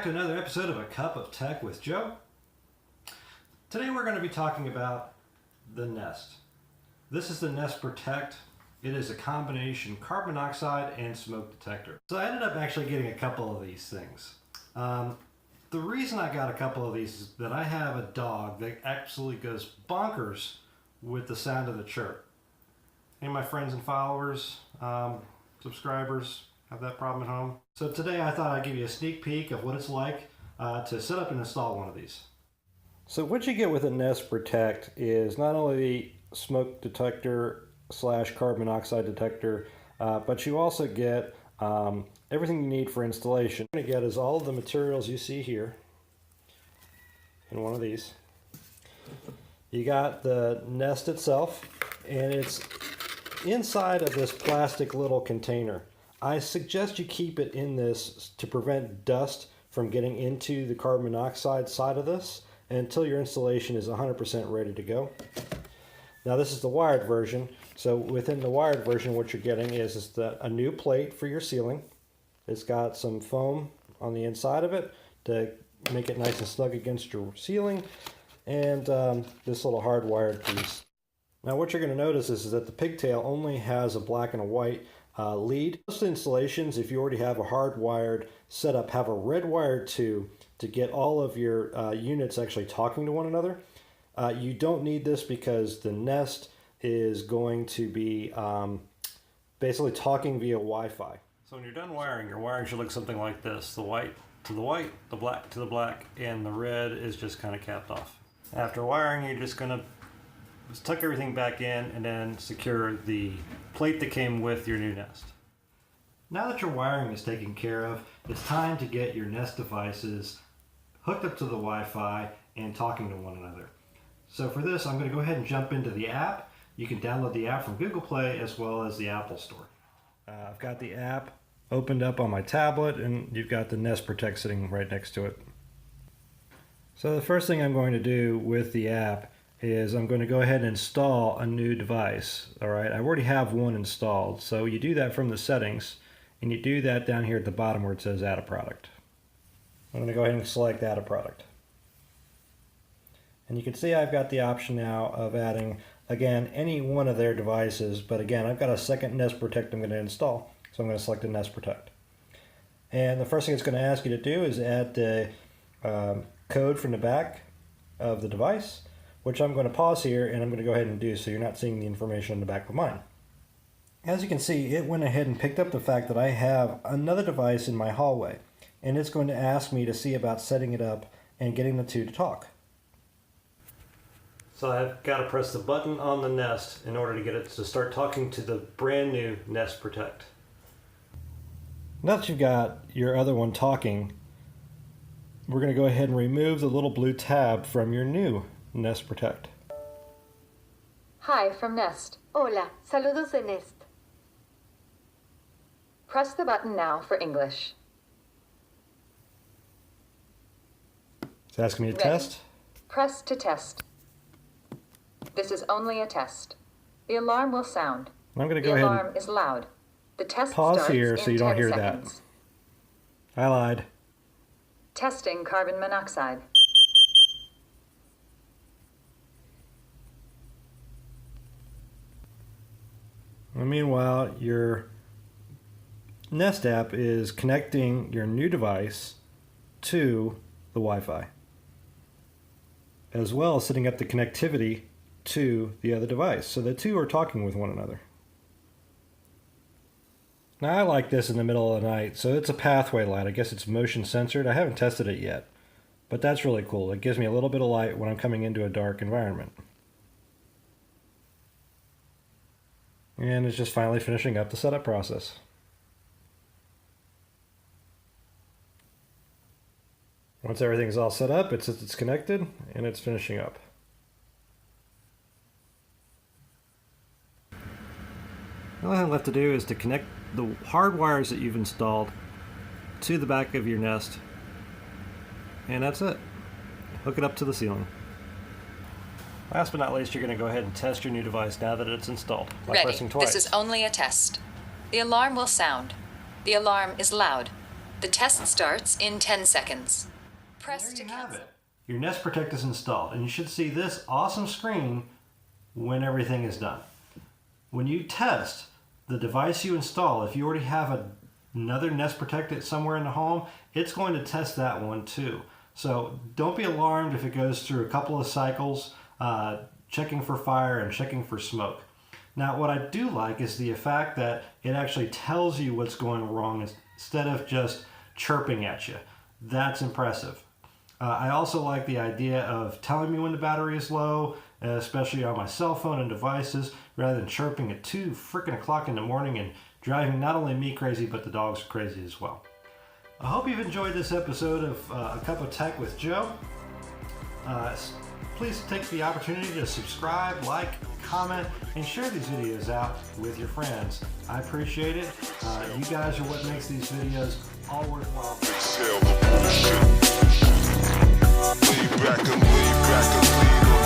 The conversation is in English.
back to another episode of A Cup of Tech with Joe. Today we're going to be talking about the Nest. This is the Nest Protect. It is a combination carbon monoxide and smoke detector. So I ended up actually getting a couple of these things. The reason I got a couple of these is that I have a dog that absolutely goes bonkers with the sound of the chirp. Any of my friends and followers, subscribers, have that problem at home? So today I thought I'd give you a sneak peek of what it's like to set up and install one of these. So what you get with a Nest Protect is not only the smoke detector / carbon monoxide detector, but you also get everything you need for installation. What you're going to get is all of the materials you see here in one of these. You got the Nest itself, and it's inside of this plastic little container. I suggest you keep it in this to prevent dust from getting into the carbon monoxide side of this until your installation is 100% ready to go. Now this is the wired version, so within the wired version what you're getting is a new plate for your ceiling. It's got some foam on the inside of it to make it nice and snug against your ceiling, and this little hardwired piece. Now what you're going to notice is that the pigtail only has a black and a white lead. Most installations, if you already have a hardwired setup, have a red wire too to get all of your units actually talking to one another. You don't need this because the Nest is going to be basically talking via Wi-Fi. So when you're done wiring, your wiring should look something like this. The white to the white, the black to the black, and the red is just kind of capped off. After wiring, you're just going to tuck everything back in and then secure the plate that came with your new Nest. Now that your wiring is taken care of, it's time to get your Nest devices hooked up to the Wi-Fi and talking to one another. So for this, I'm going to go ahead and jump into the app. You can download the app from Google Play as well as the Apple Store. I've got the app opened up on my tablet, and you've got the Nest Protect sitting right next to it. So the first thing I'm going to do with the app is I'm going to go ahead and install a new device. Alright, I already have one installed, so you do that from the settings, and you do that down here at the bottom where it says add a product. I'm going to go ahead and select add a product. And you can see I've got the option now of adding, again, any one of their devices, but again, I've got a second Nest Protect I'm going to install, so I'm going to select the Nest Protect. And the first thing it's going to ask you to do is add the code from the back of the device, which I'm going to pause here and I'm going to go ahead and do so you're not seeing the information on the back of mine. As you can see, it went ahead and picked up the fact that I have another device in my hallway, and it's going to ask me to see about setting it up and getting the two to talk. So I've got to press the button on the Nest in order to get it to start talking to the brand new Nest Protect. Now that you've got your other one talking, we're going to go ahead and remove the little blue tab from your new Nest Protect. Hi from Nest. Hola, saludos de Nest. Press the button now for English. It's asking me to test. Press to test. This is only a test. The alarm will sound. I'm going to go the ahead alarm and is loud. The test pause starts here in so you don't 10 hear seconds. that. I lied. Testing carbon monoxide. And meanwhile, your Nest app is connecting your new device to the Wi-Fi, as well as setting up the connectivity to the other device, so the two are talking with one another. Now I like this in the middle of the night, so it's a pathway light. I guess it's motion censored. I haven't tested it yet, but that's really cool. It gives me a little bit of light when I'm coming into a dark environment. And it's just finally finishing up the setup process. Once everything's all set up, it says it's connected and it's finishing up. The only thing left to do is to connect the hard wires that you've installed to the back of your Nest, and that's it. Hook it up to the ceiling. Last but not least, you're going to go ahead and test your new device now that it's installed by pressing twice. This is only a test. The alarm will sound. The alarm is loud. The test starts in 10 seconds. Press There to you have cancel. it. Your Nest Protect is installed, and you should see this awesome screen when everything is done. When you test the device you install, if you already have another Nest Protect somewhere in the home, it's going to test that one too. So don't be alarmed if it goes through a couple of cycles, checking for fire and checking for smoke. Now, what I do like is the fact that it actually tells you what's going wrong instead of just chirping at you. That's impressive. I also like the idea of telling me when the battery is low, especially on my cell phone and devices, rather than chirping at 2 freaking o'clock in the morning and driving not only me crazy, but the dogs crazy as well. I hope you've enjoyed this episode of A Cup of Tech with Joe. Please take the opportunity to subscribe, like, comment, and share these videos out with your friends. I appreciate it. You guys are what makes these videos all worthwhile. Exhale the bullshit. Lean back and lean on